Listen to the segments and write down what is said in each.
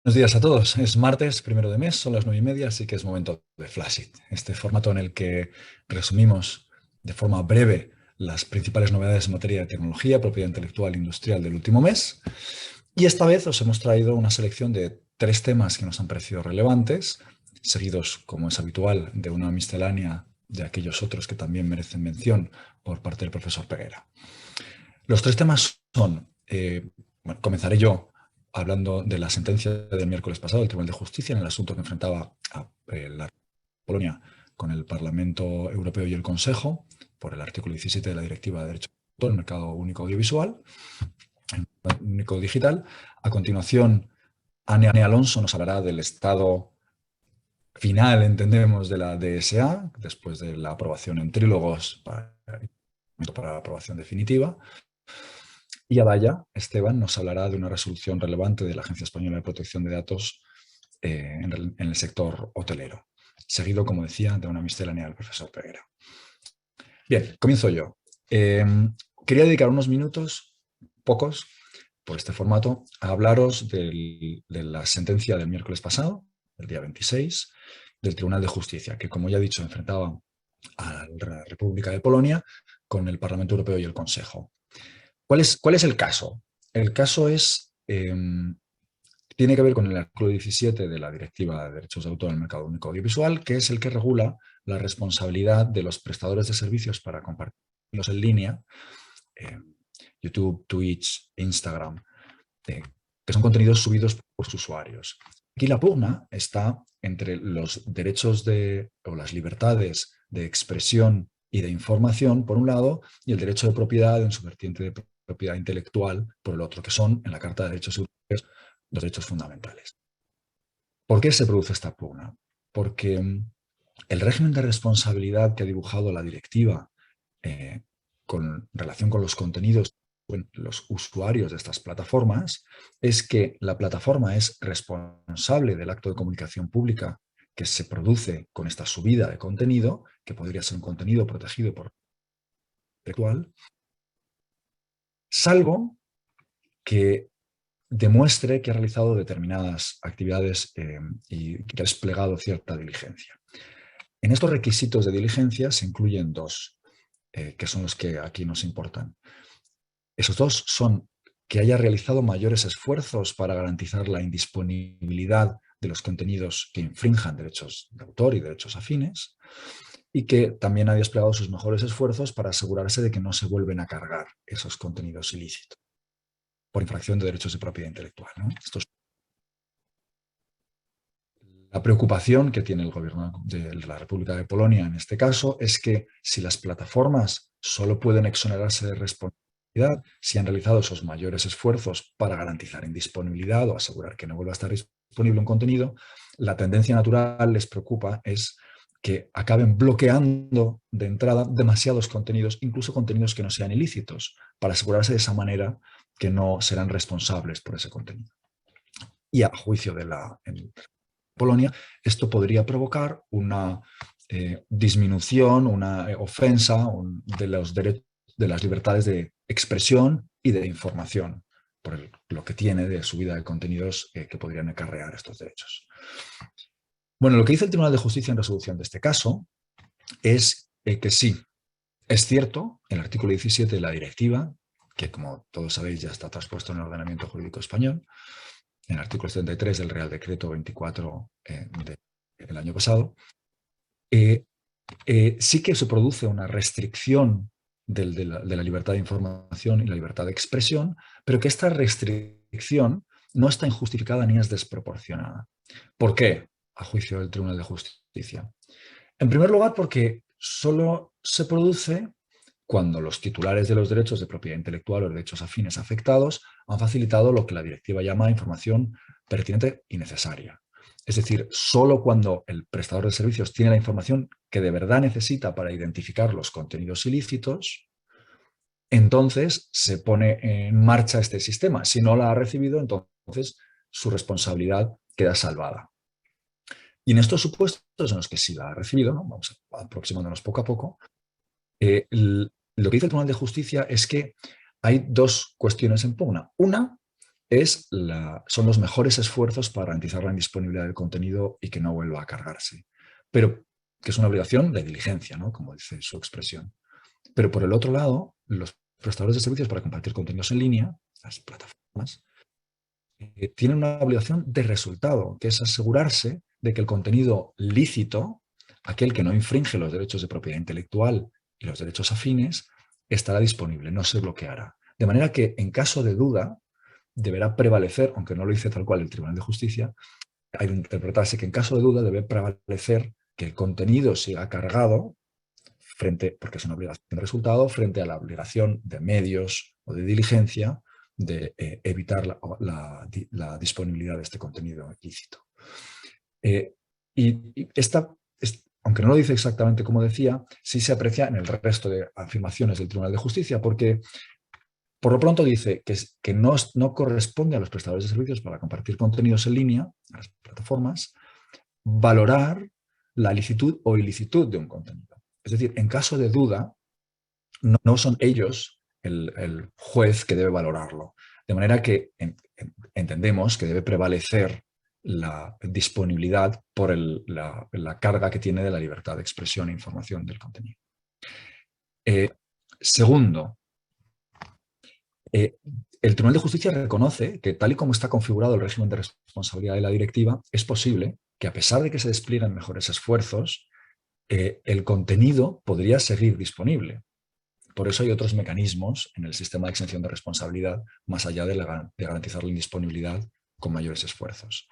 Buenos días a todos. Es martes, 1 de mes, son las 9:30, así que es momento de Flashit, este formato en el que resumimos de forma breve las principales novedades en materia de tecnología, propiedad intelectual e industrial del último mes. Y esta vez os hemos traído una selección de 3 temas que nos han parecido relevantes, seguidos, como es habitual, de una miscelánea de aquellos otros que también merecen mención por parte del profesor Peguera. Los 3 temas son, comenzaré yo hablando de la sentencia del miércoles pasado del Tribunal de Justicia en el asunto que enfrentaba a la Polonia con el Parlamento Europeo y el Consejo por el artículo 17 de la Directiva de Derecho del Mercado Único Audiovisual, único digital. A continuación, Ane Alonso nos hablará del estado final, entendemos, de la DSA, después de la aprobación en trílogos para la aprobación definitiva. Y Adaya Esteban nos hablará de una resolución relevante de la Agencia Española de Protección de Datos en el sector hotelero, seguido, como decía, de una miscelánea del profesor Peguera. Bien, comienzo yo. Quería dedicar unos minutos, pocos, por este formato, a hablaros de la sentencia del miércoles pasado, el día 26, del Tribunal de Justicia, que, como ya he dicho, enfrentaba a la República de Polonia con el Parlamento Europeo y el Consejo. ¿Cuál es el caso? El caso tiene que ver con el artículo 17 de la Directiva de Derechos de Autor en el Mercado Único Audiovisual, que es el que regula la responsabilidad de los prestadores de servicios para compartirlos en línea, YouTube, Twitch, Instagram, que son contenidos subidos por sus usuarios. Aquí la pugna está entre los derechos o las libertades de expresión y de información, por un lado, y el derecho de propiedad en su vertiente de propiedad intelectual, por el otro, que son, en la Carta de Derechos Europeos, los derechos fundamentales. ¿Por qué se produce esta pugna? Porque el régimen de responsabilidad que ha dibujado la directiva con relación con los contenidos de los usuarios de estas plataformas es que la plataforma es responsable del acto de comunicación pública que se produce con esta subida de contenido, que podría ser un contenido protegido por intelectual, salvo que demuestre que ha realizado determinadas actividades y que ha desplegado cierta diligencia. En estos requisitos de diligencia se incluyen dos, que son los que aquí nos importan. Esos dos son que haya realizado mayores esfuerzos para garantizar la indisponibilidad de los contenidos que infrinjan derechos de autor y derechos afines, y que también haya desplegado sus mejores esfuerzos para asegurarse de que no se vuelven a cargar esos contenidos ilícitos por infracción de derechos de propiedad intelectual, ¿no? La preocupación que tiene el gobierno de la República de Polonia en este caso es que si las plataformas solo pueden exonerarse de responsabilidad si han realizado esos mayores esfuerzos para garantizar indisponibilidad o asegurar que no vuelva a estar disponible un contenido, la tendencia natural les preocupa es que acaben bloqueando de entrada demasiados contenidos, incluso contenidos que no sean ilícitos, para asegurarse de esa manera que no serán responsables por ese contenido. Y a juicio de Polonia, esto podría provocar una disminución, una ofensa de las libertades de expresión y de información, por lo que tiene de subida de contenidos que podrían acarrear estos derechos. Bueno, lo que dice el Tribunal de Justicia en resolución de este caso es que sí, es cierto, el artículo 17 de la directiva, que como todos sabéis ya está traspuesto en el ordenamiento jurídico español, en el artículo 73 del Real Decreto 24 del año pasado, sí que se produce una restricción de la libertad de información y la libertad de expresión, pero que esta restricción no está injustificada ni es desproporcionada. ¿Por qué? A juicio del Tribunal de Justicia. En primer lugar, porque solo se produce cuando los titulares de los derechos de propiedad intelectual o derechos afines afectados han facilitado lo que la directiva llama información pertinente y necesaria. Es decir, solo cuando el prestador de servicios tiene la información que de verdad necesita para identificar los contenidos ilícitos, entonces se pone en marcha este sistema. Si no la ha recibido, entonces su responsabilidad queda salvada. Y en estos supuestos en los que sí la ha recibido, ¿no? Vamos aproximándonos poco a poco, lo que dice el Tribunal de Justicia es que hay dos cuestiones en pugna. Una son los mejores esfuerzos para garantizar la indisponibilidad del contenido y que no vuelva a cargarse. Pero que es una obligación de diligencia, ¿no? Como dice su expresión. Pero por el otro lado, los prestadores de servicios para compartir contenidos en línea, las plataformas, tienen una obligación de resultado, que es asegurarse de que el contenido lícito, aquel que no infringe los derechos de propiedad intelectual y los derechos afines, estará disponible, no se bloqueará. De manera que, en caso de duda, deberá prevalecer, aunque no lo dice tal cual el Tribunal de Justicia, hay que interpretarse que en caso de duda debe prevalecer que el contenido siga cargado porque es una obligación de resultado, frente a la obligación de medios o de diligencia de evitar la disponibilidad de este contenido ilícito. Aunque no lo dice exactamente como decía, sí se aprecia en el resto de afirmaciones del Tribunal de Justicia, porque por lo pronto dice que no corresponde a los prestadores de servicios para compartir contenidos en línea, a las plataformas, valorar la licitud o ilicitud de un contenido. Es decir, en caso de duda, no son ellos el juez que debe valorarlo. De manera que entendemos que debe prevalecer la disponibilidad por la carga que tiene de la libertad de expresión e información del contenido. Segundo, el Tribunal de Justicia reconoce que, tal y como está configurado el régimen de responsabilidad de la directiva, es posible que, a pesar de que se desplieguen mejores esfuerzos, el contenido podría seguir disponible. Por eso hay otros mecanismos en el sistema de exención de responsabilidad, más allá de garantizar la indisponibilidad con mayores esfuerzos.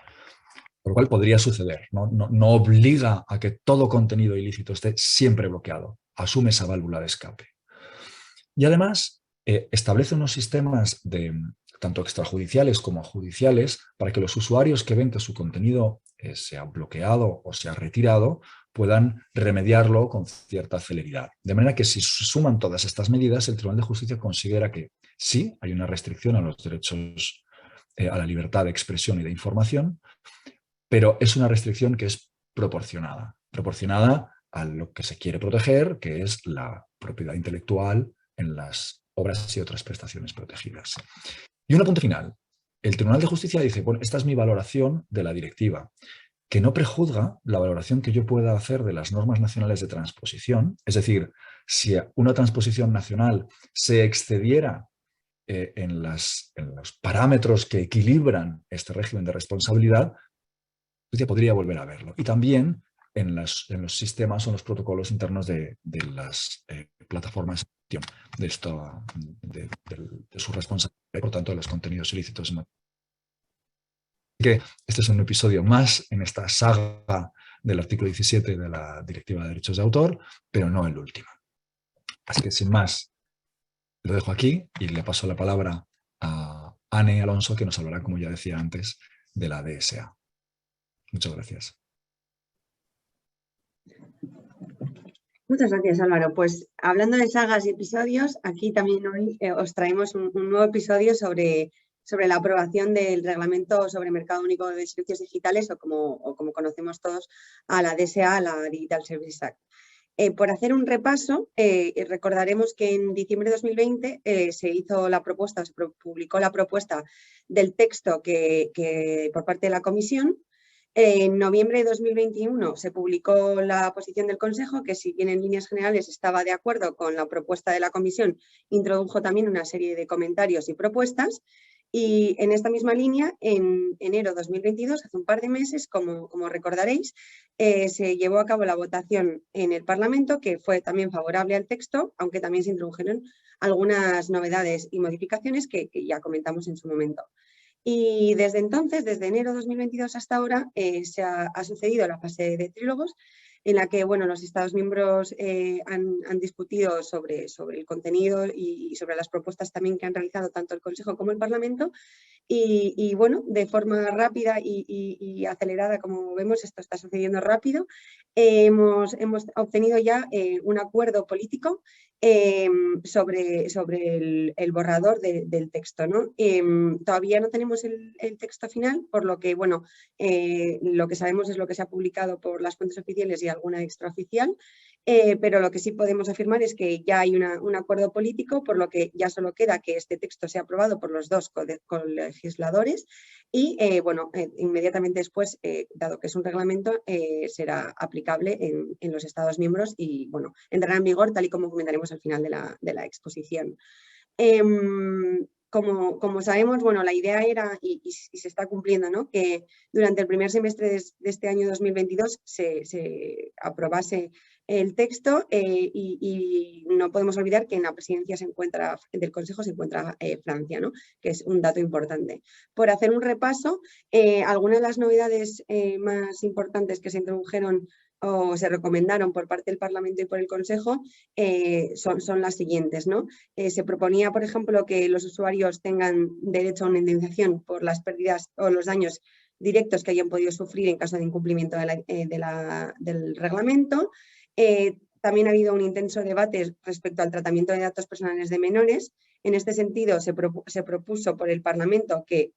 Por lo cual podría suceder, no obliga a que todo contenido ilícito esté siempre bloqueado, asume esa válvula de escape. Y además establece unos sistemas tanto extrajudiciales como judiciales para que los usuarios que ven que su contenido se ha bloqueado o se ha retirado puedan remediarlo con cierta celeridad. De manera que, si suman todas estas medidas, el Tribunal de Justicia considera que sí hay una restricción a los derechos a la libertad de expresión y de información, pero es una restricción que es proporcionada a lo que se quiere proteger, que es la propiedad intelectual en las obras y otras prestaciones protegidas. Y un apunte final. El Tribunal de Justicia dice, bueno, esta es mi valoración de la directiva, que no prejuzga la valoración que yo pueda hacer de las normas nacionales de transposición. Es decir, si una transposición nacional se excediera en los parámetros que equilibran este régimen de responsabilidad, la justicia podría volver a verlo. Y también en los sistemas o en los protocolos internos de las plataformas de su responsabilidad, y por tanto de los contenidos ilícitos. Así que este es un episodio más en esta saga del artículo 17 de la Directiva de Derechos de Autor, pero no el último. Así que, sin más, lo dejo aquí y le paso la palabra a Anne Alonso, que nos hablará, como ya decía antes, de la DSA. Muchas gracias. Muchas gracias, Álvaro. Pues hablando de sagas y episodios, aquí también hoy os traemos un nuevo episodio sobre la aprobación del Reglamento sobre Mercado Único de Servicios Digitales, o como conocemos todos, a la DSA, la Digital Services Act. Por hacer un repaso, recordaremos que en diciembre de 2020 se publicó la propuesta del texto por parte de la Comisión. En noviembre de 2021 se publicó la posición del Consejo, que, si bien en líneas generales estaba de acuerdo con la propuesta de la Comisión, introdujo también una serie de comentarios y propuestas. Y en esta misma línea, en enero de 2022, hace un par de meses, como recordaréis, se llevó a cabo la votación en el Parlamento, que fue también favorable al texto, aunque también se introdujeron algunas novedades y modificaciones que ya comentamos en su momento. Y desde entonces, desde enero de 2022 hasta ahora, se ha sucedido la fase de trílogos, en la que, bueno, los Estados miembros han discutido sobre el contenido y sobre las propuestas también que han realizado tanto el Consejo como el Parlamento. Y bueno, de forma rápida y acelerada, como vemos, esto está sucediendo rápido. hemos obtenido ya un acuerdo político sobre el borrador del texto, ¿no? Todavía no tenemos el texto final, por lo que, bueno, lo que sabemos es lo que se ha publicado por las fuentes oficiales y alguna extraoficial, pero lo que sí podemos afirmar es que ya hay un acuerdo político, por lo que ya solo queda que este texto sea aprobado por los dos colegisladores y, bueno, inmediatamente después, dado que es un reglamento, será aplicable en los Estados miembros y, bueno, entrará en vigor tal y como comentaremos al final de la exposición. Como sabemos, bueno, la idea era, y se está cumpliendo, ¿no?, que durante el primer semestre de este año 2022 se aprobase el texto y no podemos olvidar que en la presidencia del Consejo se encuentra Francia, ¿no?, que es un dato importante. Por hacer un repaso, algunas de las novedades más importantes que se introdujeron o se recomendaron por parte del Parlamento y por el Consejo son las siguientes, ¿no? Se proponía, por ejemplo, que los usuarios tengan derecho a una indemnización por las pérdidas o los daños directos que hayan podido sufrir en caso de incumplimiento del reglamento. También ha habido un intenso debate respecto al tratamiento de datos personales de menores. En este sentido, se propuso por el Parlamento que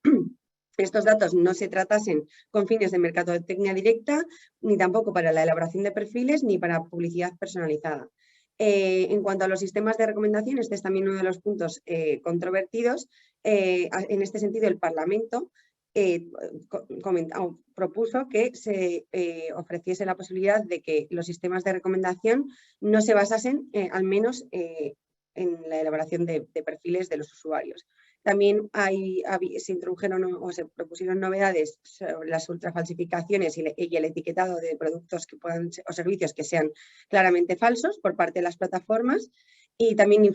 estos datos no se tratasen con fines de mercadotecnia directa, ni tampoco para la elaboración de perfiles, ni para publicidad personalizada. En cuanto a los sistemas de recomendación, este es también uno de los puntos controvertidos. En este sentido, el Parlamento propuso que se ofreciese la posibilidad de que los sistemas de recomendación no se basasen, al menos, en la elaboración de perfiles de los usuarios. También se introdujeron o se propusieron novedades sobre las ultrafalsificaciones y el etiquetado de productos o servicios que sean claramente falsos por parte de las plataformas. Y también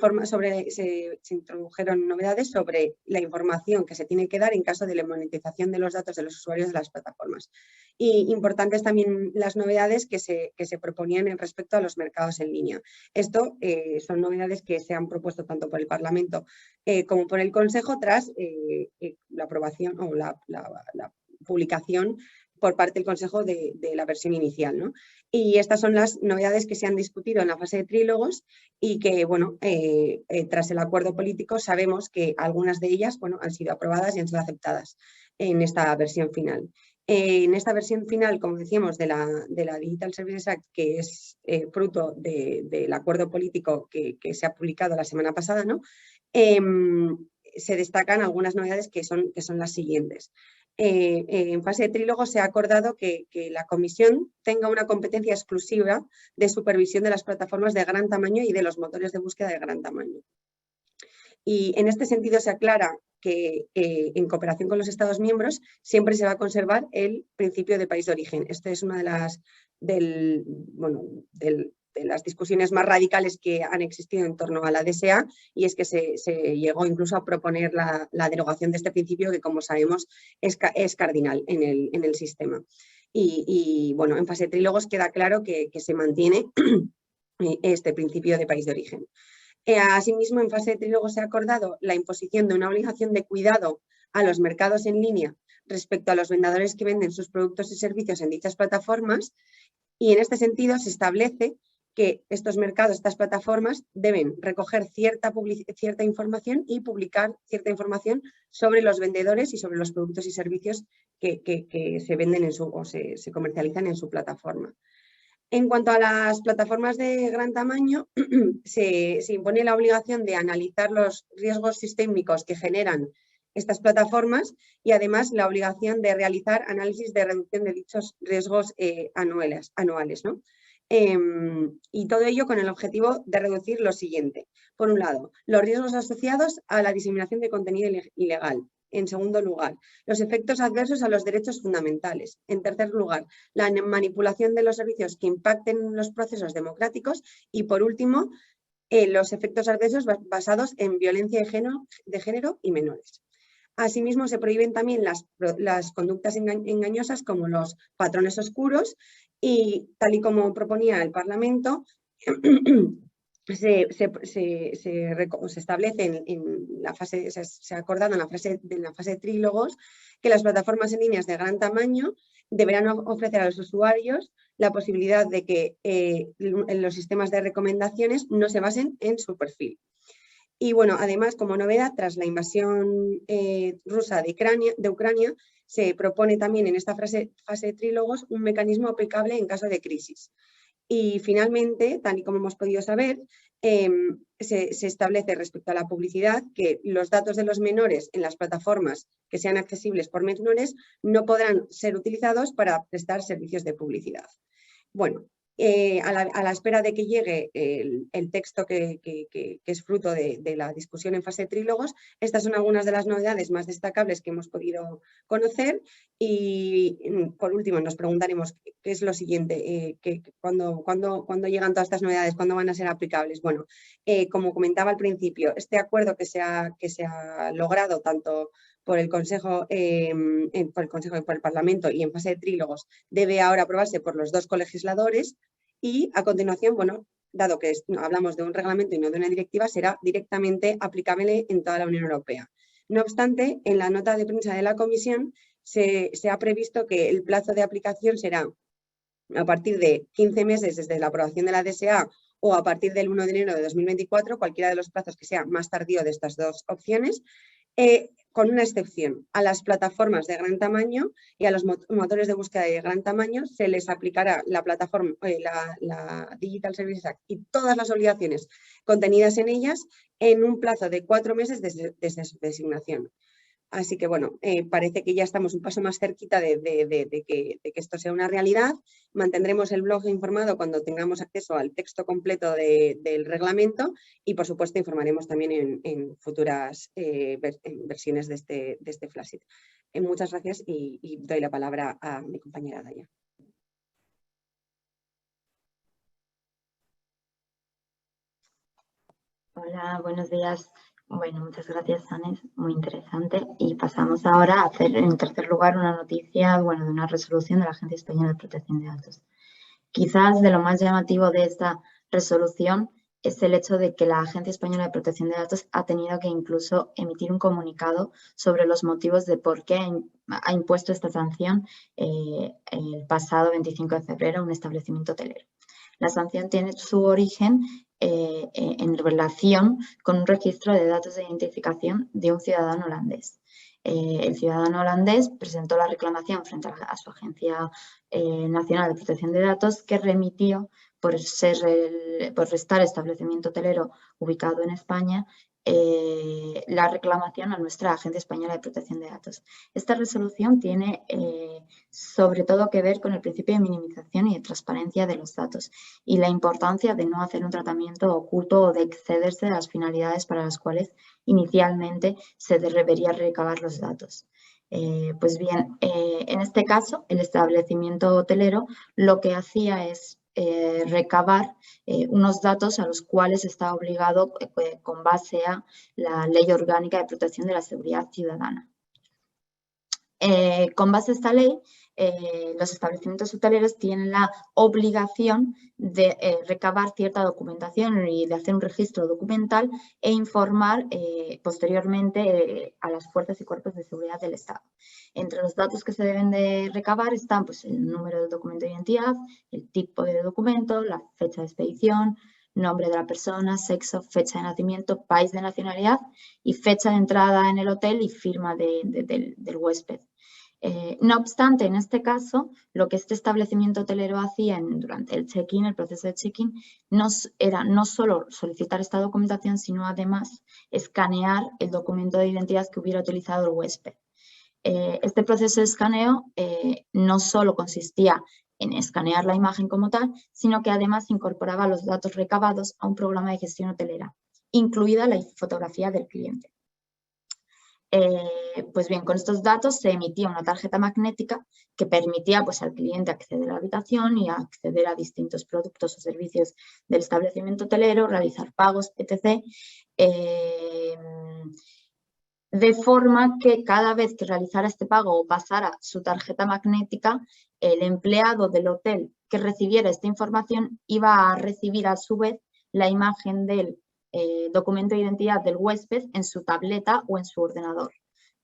se introdujeron novedades sobre la información que se tiene que dar en caso de la monetización de los datos de los usuarios de las plataformas. Y importantes también las novedades que se proponían en respecto a los mercados en línea. Esto son novedades que se han propuesto tanto por el Parlamento como por el Consejo tras la aprobación o la publicación por parte del Consejo de la versión inicial, ¿no? Y estas son las novedades que se han discutido en la fase de trílogos y que, bueno, tras el acuerdo político sabemos que algunas de ellas, bueno, han sido aprobadas y han sido aceptadas en esta versión final. En esta versión final, como decíamos, de la Digital Services Act, que es fruto del acuerdo político que se ha publicado la semana pasada, ¿no?, se destacan algunas novedades que son las siguientes. En fase de trílogo se ha acordado que la Comisión tenga una competencia exclusiva de supervisión de las plataformas de gran tamaño y de los motores de búsqueda de gran tamaño. Y en este sentido se aclara que en cooperación con los Estados miembros siempre se va a conservar el principio de país de origen. Esta es una de las discusiones más radicales que han existido en torno a la DSA, y es que se llegó incluso a proponer la derogación de este principio que, como sabemos, es cardinal en el sistema. Y bueno, en fase de trílogos queda claro que se mantiene este principio de país de origen. Asimismo, en fase de trílogo se ha acordado la imposición de una obligación de cuidado a los mercados en línea respecto a los vendedores que venden sus productos y servicios en dichas plataformas, y en este sentido se establece que estos mercados, estas plataformas, deben recoger cierta información y publicar cierta información sobre los vendedores y sobre los productos y servicios que se venden o se comercializan en su plataforma. En cuanto a las plataformas de gran tamaño, se impone la obligación de analizar los riesgos sistémicos que generan estas plataformas y además la obligación de realizar análisis de reducción de dichos riesgos anuales, ¿no? Y todo ello con el objetivo de reducir lo siguiente. Por un lado, los riesgos asociados a la diseminación de contenido ilegal. En segundo lugar, los efectos adversos a los derechos fundamentales. En tercer lugar, la manipulación de los servicios que impacten en los procesos democráticos. Y por último, los efectos adversos basados en violencia de género y menores. Asimismo, se prohíben también las conductas engañosas como los patrones oscuros y, tal y como proponía el Parlamento, se establece se ha acordado en la fase de trílogos que las plataformas en líneas de gran tamaño deberán ofrecer a los usuarios la posibilidad de que los sistemas de recomendaciones no se basen en su perfil. Y bueno, además, como novedad, tras la invasión rusa de Ucrania, se propone también en esta fase de trílogos un mecanismo aplicable en caso de crisis. Y finalmente, tal y como hemos podido saber, se establece respecto a la publicidad que los datos de los menores en las plataformas que sean accesibles por menores no podrán ser utilizados para prestar servicios de publicidad. Bueno, a la espera de que llegue el texto que es fruto de la discusión en fase de trílogos, estas son algunas de las novedades más destacables que hemos podido conocer. Y por último nos preguntaremos qué es lo siguiente, ¿cuándo llegan todas estas novedades? ¿Cuándo van a ser aplicables? Bueno, como comentaba al principio, este acuerdo que se ha logrado tanto por el Consejo y por el Parlamento y en fase de trílogos debe ahora aprobarse por los dos colegisladores y a continuación, bueno, dado que hablamos de un reglamento y no de una directiva, será directamente aplicable en toda la Unión Europea. No obstante, en la nota de prensa de la Comisión se ha previsto que el plazo de aplicación será a partir de 15 meses desde la aprobación de la DSA o a partir del 1 de enero de 2024, cualquiera de los plazos que sea más tardío de estas dos opciones, con una excepción. A las plataformas de gran tamaño y a los motores de búsqueda de gran tamaño se les aplicará la plataforma, la Digital Services Act y todas las obligaciones contenidas en ellas en un plazo de 4 meses desde su designación. Así que, bueno, parece que ya estamos un paso más cerquita de que esto sea una realidad. Mantendremos el blog informado cuando tengamos acceso al texto completo del reglamento y, por supuesto, informaremos también en futuras versiones de este Flashit. Muchas gracias y doy la palabra a mi compañera Daya. Hola, buenos días. Bueno, muchas gracias, Anes, muy interesante. Y pasamos ahora a hacer, en tercer lugar, una noticia, de una resolución de la Agencia Española de Protección de Datos. Quizás de lo más llamativo de esta resolución es el hecho de que la Agencia Española de Protección de Datos ha tenido que incluso emitir un comunicado sobre los motivos de por qué ha impuesto esta sanción el pasado 25 de febrero a un establecimiento hotelero. La sanción tiene su origen en relación con un registro de datos de identificación de un ciudadano holandés. El ciudadano holandés presentó la reclamación frente a su Agencia Nacional de Protección de Datos, que remitió por restar establecimiento hotelero ubicado en España la reclamación a nuestra Agencia Española de Protección de Datos. Esta resolución tiene sobre todo que ver con el principio de minimización y de transparencia de los datos y la importancia de no hacer un tratamiento oculto o de excederse de las finalidades para las cuales inicialmente se debería recabar los datos. Pues bien, en este caso, el establecimiento hotelero lo que hacía es recabar unos datos a los cuales está obligado con base a la Ley Orgánica de Protección de la Seguridad Ciudadana. Con base a esta ley, los establecimientos hoteleros tienen la obligación de recabar cierta documentación y de hacer un registro documental e informar posteriormente a las fuerzas y cuerpos de seguridad del Estado. Entre los datos que se deben de recabar están pues, el número del documento de identidad, el tipo de documento, la fecha de expedición, nombre de la persona, sexo, fecha de nacimiento, país de nacionalidad y fecha de entrada en el hotel y firma del huésped. No obstante, en este caso, lo que este establecimiento hotelero hacía durante el check-in, el proceso de check-in, era no solo solicitar esta documentación, sino además escanear el documento de identidad que hubiera utilizado el huésped. Este proceso de escaneo no solo consistía en escanear la imagen como tal, sino que además incorporaba los datos recabados a un programa de gestión hotelera, incluida la fotografía del cliente. Pues bien, con estos datos se emitía una tarjeta magnética que permitía pues, al cliente acceder a la habitación y acceder a distintos productos o servicios del establecimiento hotelero, realizar pagos, etc. De forma que cada vez que realizara este pago o pasara su tarjeta magnética, el empleado del hotel que recibiera esta información iba a recibir a su vez la imagen del documento de identidad del huésped en su tableta o en su ordenador.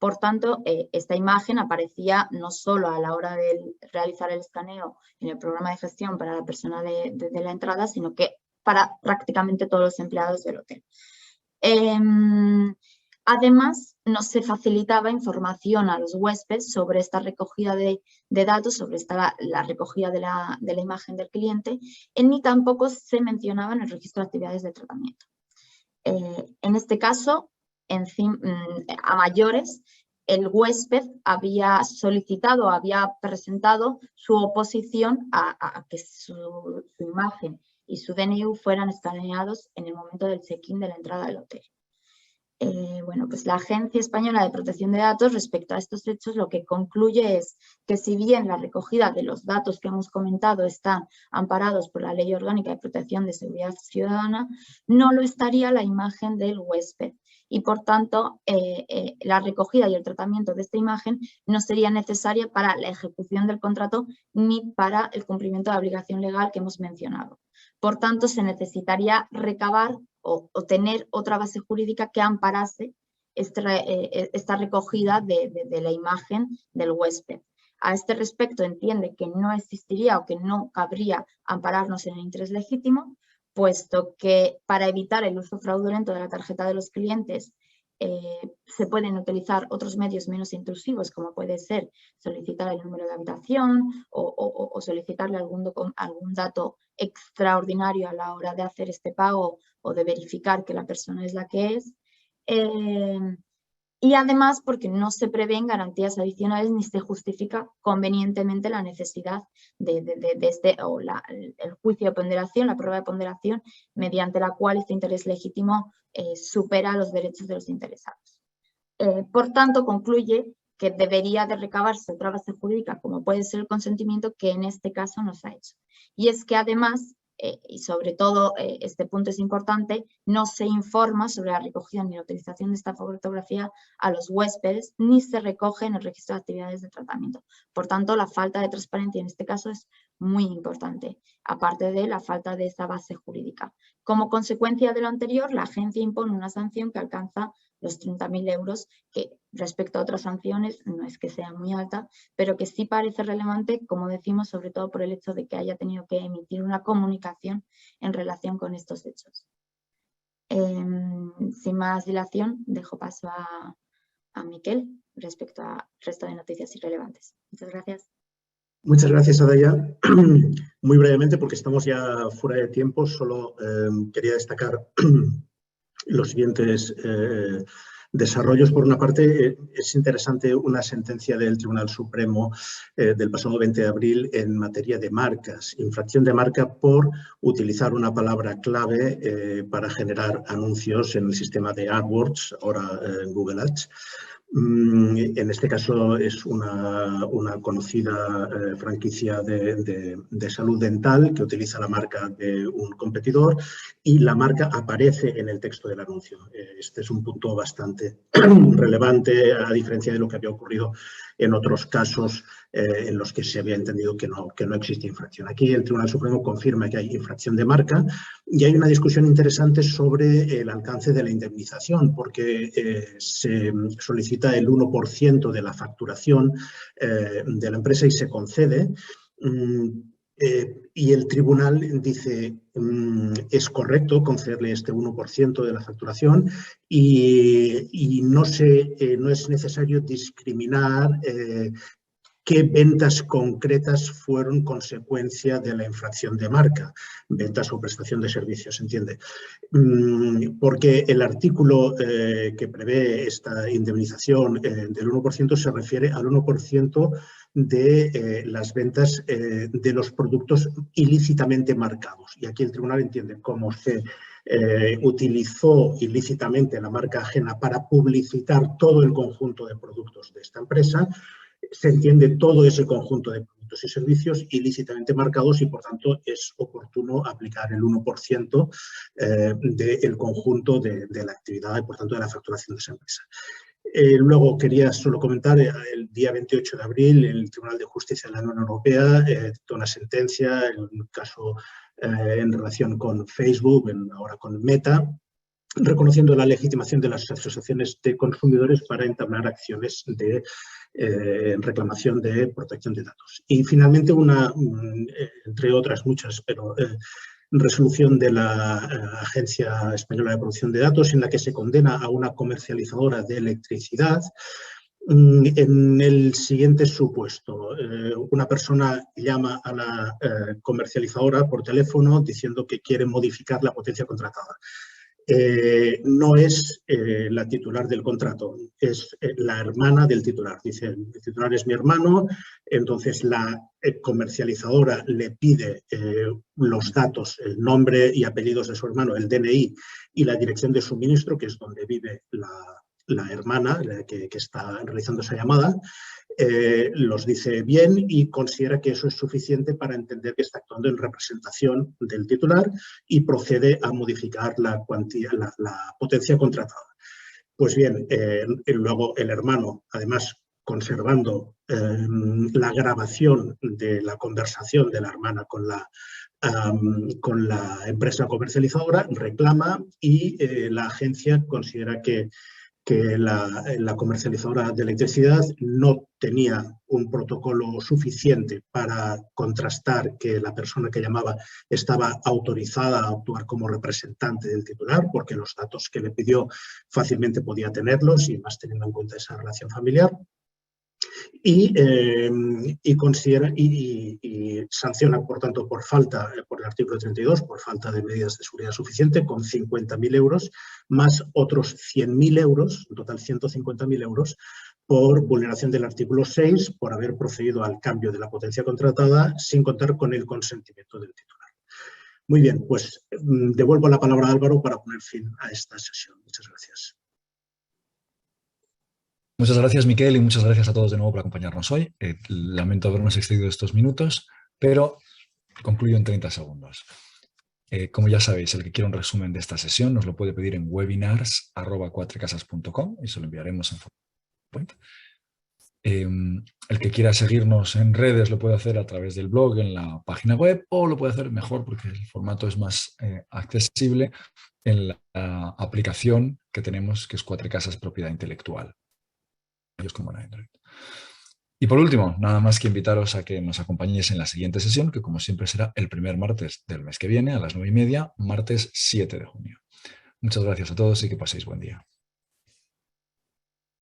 Por tanto, esta imagen aparecía no solo a la hora de realizar el escaneo en el programa de gestión para la persona de la entrada, sino que para prácticamente todos los empleados del hotel. Además, no se facilitaba información a los huéspedes sobre esta recogida de datos, sobre la recogida de la imagen del cliente, ni tampoco se mencionaba en el registro de actividades de tratamiento. En este caso, a mayores, el huésped había solicitado, había presentado su oposición a que su imagen y su DNI fueran escaneados en el momento del check-in de la entrada del hotel. Bueno, pues la Agencia Española de Protección de Datos, respecto a estos hechos, lo que concluye es que si bien la recogida de los datos que hemos comentado están amparados por la Ley Orgánica de Protección de Seguridad Ciudadana, no lo estaría la imagen del huésped. Y por tanto, la recogida y el tratamiento de esta imagen no sería necesaria para la ejecución del contrato ni para el cumplimiento de la obligación legal que hemos mencionado. Por tanto, se necesitaría recabar o tener otra base jurídica que amparase esta recogida de la imagen del huésped. A este respecto, entiende que no existiría o que no cabría ampararnos en el interés legítimo, puesto que para evitar el uso fraudulento de la tarjeta de los clientes se pueden utilizar otros medios menos intrusivos, como puede ser solicitar el número de habitación o solicitarle algún dato extraordinario a la hora de hacer este pago o de verificar que la persona es la que es. Y además porque no se prevén garantías adicionales ni se justifica convenientemente la necesidad el juicio de ponderación, la prueba de ponderación, mediante la cual este interés legítimo supera los derechos de los interesados. Por tanto, concluye que debería de recabarse otra base jurídica, como puede ser el consentimiento, que en este caso no se ha hecho. Y es que además, y sobre todo este punto es importante, no se informa sobre la recogida ni la utilización de esta fotografía a los huéspedes, ni se recoge en el registro de actividades de tratamiento. Por tanto, la falta de transparencia en este caso es muy importante, aparte de la falta de esa base jurídica. Como consecuencia de lo anterior, la agencia impone una sanción que alcanza los 30.000 euros, que respecto a otras sanciones no es que sea muy alta, pero que sí parece relevante, como decimos, sobre todo por el hecho de que haya tenido que emitir una comunicación en relación con estos hechos. Sin más dilación, dejo paso a Miquel respecto al resto de noticias irrelevantes. Muchas gracias. Muchas gracias, Adaya. Muy brevemente, porque estamos ya fuera de tiempo, solo quería destacar los siguientes desarrollos. Por una parte, es interesante una sentencia del Tribunal Supremo del pasado 20 de abril en materia de marcas, infracción de marca por utilizar una palabra clave para generar anuncios en el sistema de AdWords, ahora Google Ads. En este caso es una conocida franquicia de salud dental que utiliza la marca de un competidor y la marca aparece en el texto del anuncio. Este es un punto bastante relevante, a diferencia de lo que había ocurrido en otros casos en los que se había entendido que no existe infracción. Aquí el Tribunal Supremo confirma que hay infracción de marca y hay una discusión interesante sobre el alcance de la indemnización, porque se solicita el 1% de la facturación de la empresa y se concede. Y el tribunal dice es correcto concederle este 1% de la facturación y no es necesario discriminar qué ventas concretas fueron consecuencia de la infracción de marca, ventas o prestación de servicios, ¿se entiende? Porque el artículo que prevé esta indemnización del 1% se refiere al 1% de las ventas de los productos ilícitamente marcados. Y aquí el tribunal entiende cómo se utilizó ilícitamente la marca ajena para publicitar todo el conjunto de productos de esta empresa. Se entiende todo ese conjunto de productos y servicios ilícitamente marcados y, por tanto, es oportuno aplicar el 1% del conjunto de la actividad y, por tanto, de la facturación de esa empresa. Luego quería solo comentar, el día 28 de abril el Tribunal de Justicia de la Unión Europea dictó una sentencia en un caso en relación con Facebook, ahora con Meta, reconociendo la legitimación de las asociaciones de consumidores para entablar acciones de reclamación de protección de datos. Y finalmente entre otras muchas, pero resolución de la Agencia Española de Protección de Datos en la que se condena a una comercializadora de electricidad en el siguiente supuesto. Una persona llama a la comercializadora por teléfono diciendo que quiere modificar la potencia contratada. No es la titular del contrato, es la hermana del titular. Dice, el titular es mi hermano, entonces la comercializadora le pide los datos, el nombre y apellidos de su hermano, el DNI y la dirección de suministro, que es donde vive la hermana que está realizando esa llamada. Los dice bien y considera que eso es suficiente para entender que está actuando en representación del titular y procede a modificar la potencia contratada. Pues bien, luego el hermano, además conservando la grabación de la conversación de la hermana con la empresa comercializadora, reclama y la agencia considera que la comercializadora de electricidad no tenía un protocolo suficiente para contrastar que la persona que llamaba estaba autorizada a actuar como representante del titular, porque los datos que le pidió fácilmente podía tenerlos, y más teniendo en cuenta esa relación familiar. Y sanciona, por tanto, por el artículo 32, por falta de medidas de seguridad suficiente, con 50.000 euros, más otros 100.000 euros, en total 150.000 euros, por vulneración del artículo 6, por haber procedido al cambio de la potencia contratada sin contar con el consentimiento del titular. Muy bien, pues devuelvo la palabra a Álvaro para poner fin a esta sesión. Muchas gracias. Muchas gracias, Miquel, y muchas gracias a todos de nuevo por acompañarnos hoy. Lamento habernos excedido estos minutos, pero concluyo en 30 segundos. Como ya sabéis, el que quiera un resumen de esta sesión nos lo puede pedir en webinars@cuatrecasas.com y se lo enviaremos en PowerPoint. El que quiera seguirnos en redes lo puede hacer a través del blog en la página web, o lo puede hacer mejor porque el formato es más accesible en la aplicación que tenemos, que es Cuatro Casas Propiedad Intelectual. Como en Android. Y por último, nada más que invitaros a que nos acompañéis en la siguiente sesión, que como siempre será el primer martes del mes que viene a las 9:30, martes 7 de junio. Muchas gracias a todos y que paséis buen día.